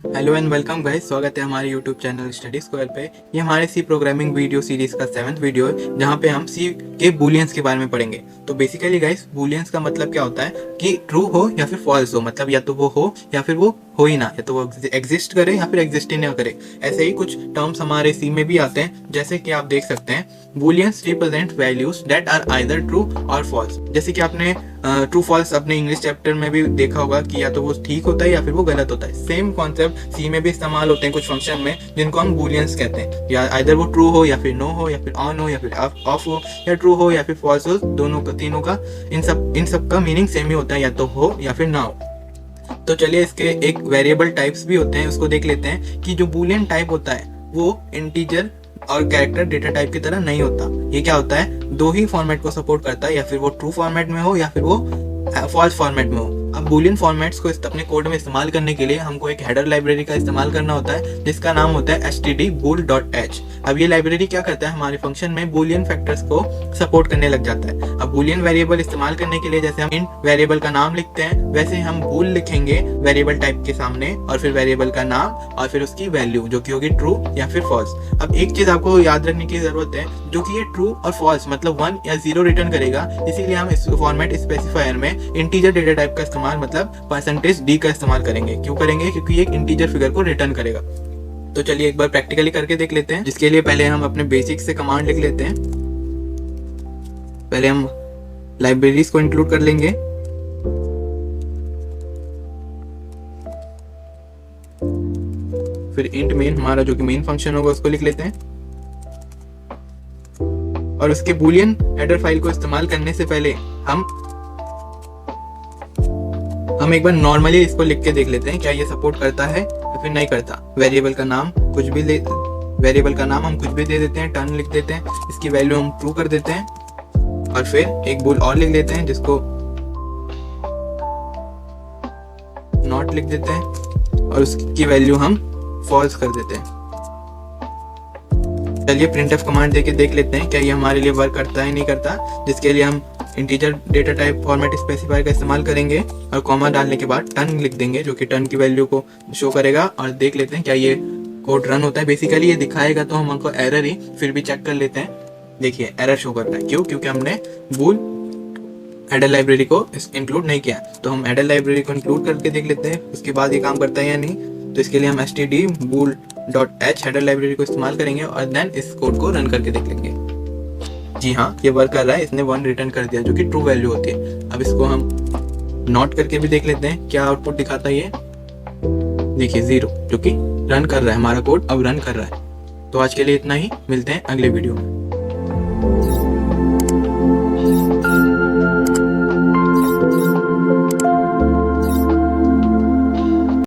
Hello and welcome guys, स्वागत है हमारे यूट्यूब चैनल स्टडी स्क्वायर पे। ये हमारे सी प्रोग्रामिंग वीडियो सीरीज का 7th वीडियो है, जहाँ पे हम सी के बूलियंस के बारे में पढ़ेंगे। तो बेसिकली गाइस, बूलियंस का मतलब क्या होता है कि ट्रू हो या फिर फॉल्स हो, मतलब या तो वो हो या फिर वो हो ही ना, या तो वो एग्जिस्ट करे या फिर एग्जिस्ट ही ना करे। ऐसे ही कुछ टर्म्स हमारे सी में भी आते हैं, जैसे कि आप देख सकते हैं, booleans represent values that are either true और फॉल्स। जैसे कि आपने ट्रू फॉल्स अपने इंग्लिश चैप्टर में भी देखा होगा कि या तो वो ठीक होता है या फिर वो गलत होता है। सेम कॉन्सेप्ट सी में भी इस्तेमाल होते हैं कुछ फंक्शन में, जिनको हम बूलियंस कहते हैं। या आइदर वो ट्रू हो या फिर नो हो, या फिर ऑन हो या फिर ऑफ हो, या ट्रू हो या फिर फॉल्स हो, दोनों का तीनों का इन सब का मीनिंग सेम ही होता है, या तो हो या फिर ना हो। तो चलिए, इसके एक वेरिएबल टाइप्स भी होते हैं, उसको देख लेते हैं कि जो बूलियन टाइप होता है वो इंटीजर और कैरेक्टर डेटा टाइप की तरह नहीं होता। ये क्या होता है, दो ही फॉर्मेट को सपोर्ट करता है, या फिर वो ट्रू फॉर्मेट में हो या फिर वो फॉल्स फॉर्मेट में हो। अब बूलियन फॉर्मेट्स को अपने कोड में इस्तेमाल करने के लिए हमको एक हेडर लाइब्रेरी का इस्तेमाल करना होता है, जिसका नाम होता है stdbool.h। अब ये लाइब्रेरी क्या करता है, हमारे फंक्शन में बूलियन फैक्टर्स को सपोर्ट करने लग जाता है। अब बूलियन वेरिएबल इस्तेमाल करने के लिए जैसे हम इन वेरिएबल का नाम लिखते हैं, वैसे हम बूल लिखेंगे वेरिएबल टाइप के सामने, और फिर वेरिएबल का नाम और फिर उसकी वैल्यू, जो कि होगी ट्रू या फिर फॉल्स। अब एक चीज आपको याद रखने की जरूरत है, जो कि ये ट्रू और फॉल्स मतलब 1 या 0 रिटर्न करेगा। इसीलिए हम इस फॉर्मेट स्पेसिफायर में इंटीजर डेटा टाइप का इस्तेमाल मतलब %d का इस्तेमाल करेंगे। क्यों करेंगे, क्योंकि एक इंटीजर फिगर को रिटर्न करेगा। तो चलिए एक बार प्रैक्टिकली करके देख लेते हैं, जिसके लिए पहले हम अपने बेसिक से कमांड लिख लेते हैं। पहले हम लाइब्रेरीज को इंक्लूड कर लेंगे, फिर इंट मेन, हमारा जो कि मेन फंक्शन होगा, उसको लिख लेते हैं। और उसके बूलियन हेडर फाइल को इस्तेमाल करने से पहले हम एक बार नॉर्मली इसको लिख के देख लेते हैं, क्या ये सपोर्ट करता है या फिर नहीं करता। वेरिएबल का नाम हम कुछ भी दे देते हैं, टर्न लिख देते हैं, इसकी वैल्यू हम ट्रू कर देते हैं, और फिर एक बूल और लिख देते हैं जिसको नॉट लिख देते हैं, और उसकी वैल्यू हम फॉल्स कर देते हैं। चलिए printf कमांड देके देख लेते हैं क्या ये हमारे लिए वर्क करता है नहीं करता। जिसके लिए हम integer data type format specifier का इस्तेमाल करेंगे, और कॉमा डालने के बाद टर्न लिख देंगे, जो कि टर्न की वैल्यू को शो करेगा। और देख लेते हैं क्या ये कोड रन होता है। बेसिकली ये दिखाएगा तो हमको एरर ही, फिर भी चेक कर लेते हैं। देखिए एरर शो कर रहा है, क्यों, क्योंकि हमने बूल हेडर लाइब्रेरी को इंक्लूड नहीं किया। तो हम हेडर लाइब्रेरी को इंक्लूड करके देख लेते हैं उसके बाद ये काम करता है या नहीं। तो इसके लिए हम stdbool.h हेडर लाइब्रेरी को इस्तेमाल करेंगे, और देन इस कोड को रन करके देख लेंगे। जी हाँ, ये वर्क कर रहा है, इसने 1 रिटर्न कर दिया, जो कि ट्रू वैल्यू होती है। अब इसको हम नोट करके भी देख लेते हैं क्या आउटपुट दिखाता है ये। देखिए 0, जो कि रन कर रहा है, हमारा कोड अब रन कर रहा है। तो आज के लिए इतना ही, मिलते हैं अगले वीडियो में।